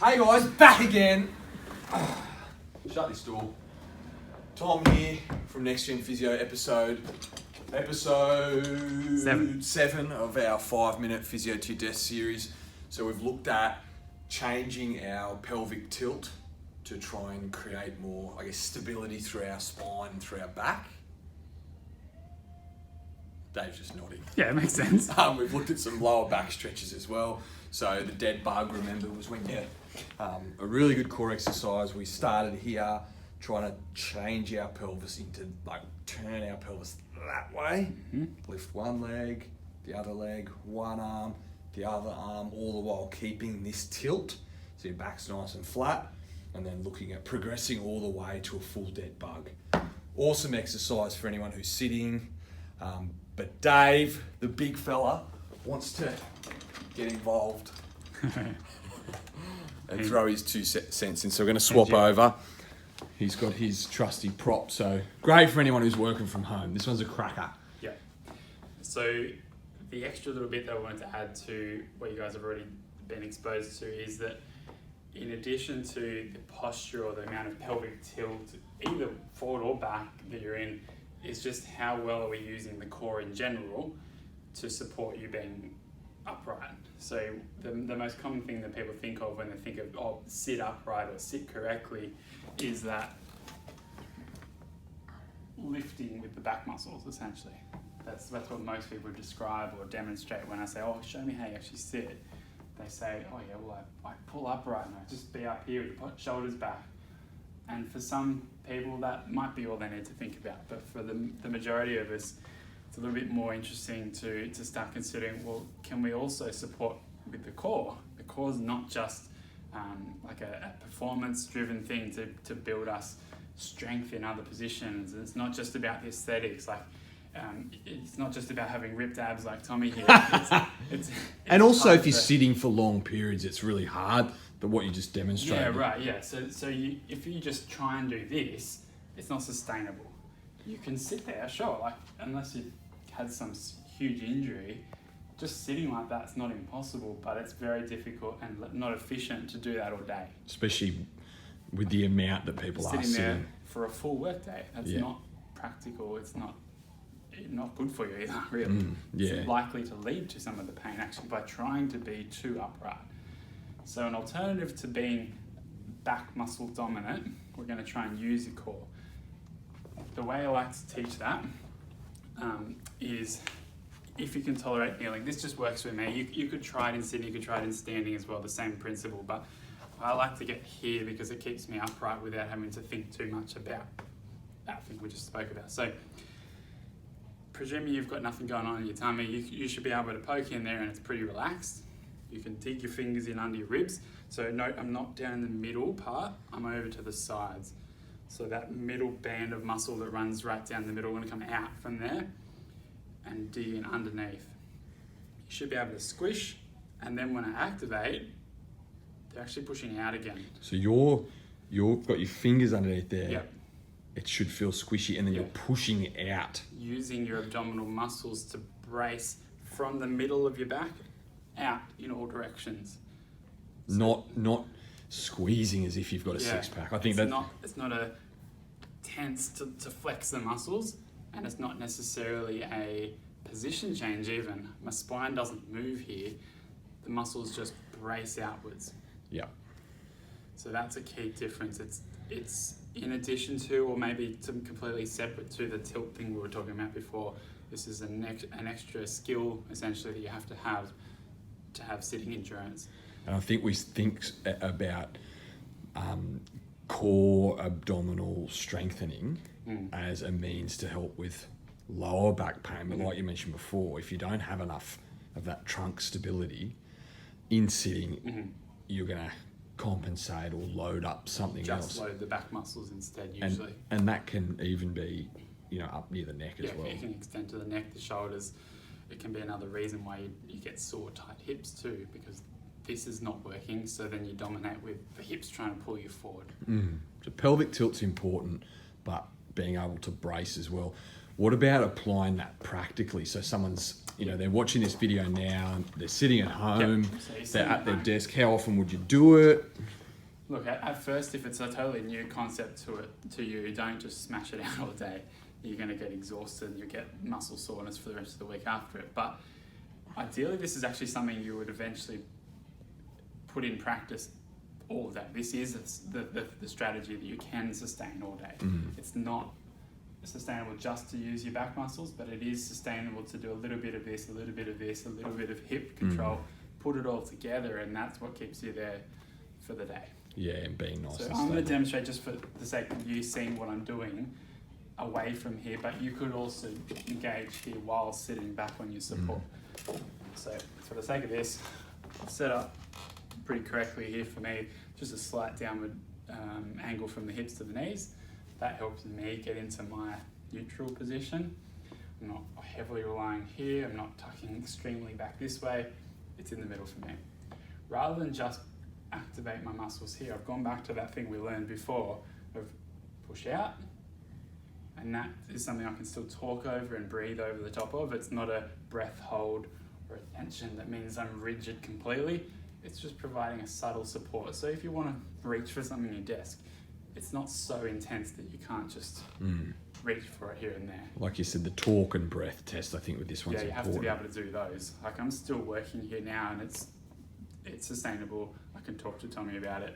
Hey guys, back again. Shut this door. Tom here from Next Gen Physio episode 7 of our 5-minute Physio to Your Desk series. So we've looked at changing our pelvic tilt to try and create more, stability through our spine and through our back. Dave's just nodding. Yeah, it makes sense. We've looked at some lower back stretches as well. So the dead bug, remember, was when you a really good core exercise. We started here trying to change our pelvis into turn our pelvis that way. Mm-hmm. Lift one leg, the other leg, one arm, the other arm, all the while keeping this tilt. So your back's nice and flat, and then looking at progressing all the way to a full dead bug. Awesome exercise for anyone who's sitting. But Dave, the big fella, wants to get involved and throw his 2 cents in. So we're going to swap over. He's got his trusty prop. So great for anyone who's working from home. This one's a cracker. Yeah. So the extra little bit that I wanted to add to what you guys have already been exposed to is that in addition to the posture or the amount of pelvic tilt, either forward or back that you're in, is just how well are we using the core in general to support you being upright. So the most common thing that people think of when they think of sit upright or sit correctly is that lifting with the back muscles, essentially. That's what most people describe or demonstrate when I say, show me how you actually sit. They say, I pull upright and I just be up here with the shoulders back. And for some people, that might be all they need to think about. But for the majority of us, it's a little bit more interesting to start considering, can we also support with the core? The core is not just a performance-driven thing to build us strength in other positions. It's not just about the aesthetics. It's not just about having ripped abs like Tommy here. It's and also, if you're sitting for long periods, it's really hard. What you just demonstrated. Yeah, right. Yeah. So if you just try and do this, it's not sustainable. You can sit there, sure. Unless you've had some huge injury, just sitting like that's not impossible, but it's very difficult and not efficient to do that all day. Especially with the amount that people are sitting there for a full work day. That's not practical. It's not good for you either. Really. It's likely to lead to some of the pain actually by trying to be too upright. So an alternative to being back muscle dominant, we're going to try and use the core. The way I like to teach that is if you can tolerate kneeling. This just works for me. You could try it in sitting, you could try it in standing as well, the same principle. But I like to get here because it keeps me upright without having to think too much about that thing we just spoke about. So presuming you've got nothing going on in your tummy, you should be able to poke in there and it's pretty relaxed. You can dig your fingers in under your ribs. So note, I'm not down in the middle part, I'm over to the sides. So that middle band of muscle that runs right down the middle, we're gonna come out from there and dig in underneath. You should be able to squish, and then when I activate, they're actually pushing out again. So you've got your fingers underneath there. Yep. It should feel squishy, and then you're pushing out. Using your abdominal muscles to brace from the middle of your back out in all directions. So not squeezing as if you've got a six-pack. I think it's not a tense to flex the muscles, and it's not necessarily a position change even. My spine doesn't move here. The muscles just brace outwards. Yeah. So that's a key difference. It's in addition to, or maybe completely separate to, the tilt thing we were talking about before. This is an extra skill essentially that you have to have sitting endurance. And I think we think about core abdominal strengthening as a means to help with lower back pain. But like you mentioned before, if you don't have enough of that trunk stability in sitting, you're going to compensate or load up something else. Just load the back muscles instead usually. And that can even be, up near the neck as well. Yeah, it can extend to the neck, the shoulders. It can be another reason why you get sore, tight hips too, because this is not working, so then you dominate with the hips trying to pull you forward. So pelvic tilt's important, but being able to brace as well. What about applying that practically? So someone's, you know, they're watching this video now, they're sitting at home, So they're at their desk. How often would you do it? Look, at first, if it's a totally new concept to you, don't just smash it out all day. You're going to get exhausted and you get muscle soreness for the rest of the week after it. But ideally, this is actually something you would eventually put in practice all day. This is the strategy that you can sustain all day. It's not sustainable just to use your back muscles, but it is sustainable to do a little bit of this, a little bit of this, a little bit of hip control, put it all together, and that's what keeps you there for the day. Yeah, and being nice. So and I'm going to stable. demonstrate just for the sake of you seeing what I'm doing away from here, but you could also engage here while sitting back on your support. So for the sake of this, I've set up pretty correctly here for me, just a slight downward angle from the hips to the knees. That helps me get into my neutral position. I'm not heavily relying here, I'm not tucking extremely back this way, it's in the middle for me. Rather than just activate my muscles here, I've gone back to that thing we learned before of push out, and that is something I can still talk over and breathe over the top of. It's not a breath hold or a tension that means I'm rigid completely. It's just providing a subtle support. So if you want to reach for something on your desk, it's not so intense that you can't just reach for it here and there. Like you said, the talk and breath test, I think with this one's Yeah, you important. have to be able to do those. Like I'm still working here now and it's sustainable. I can talk to Tommy about it.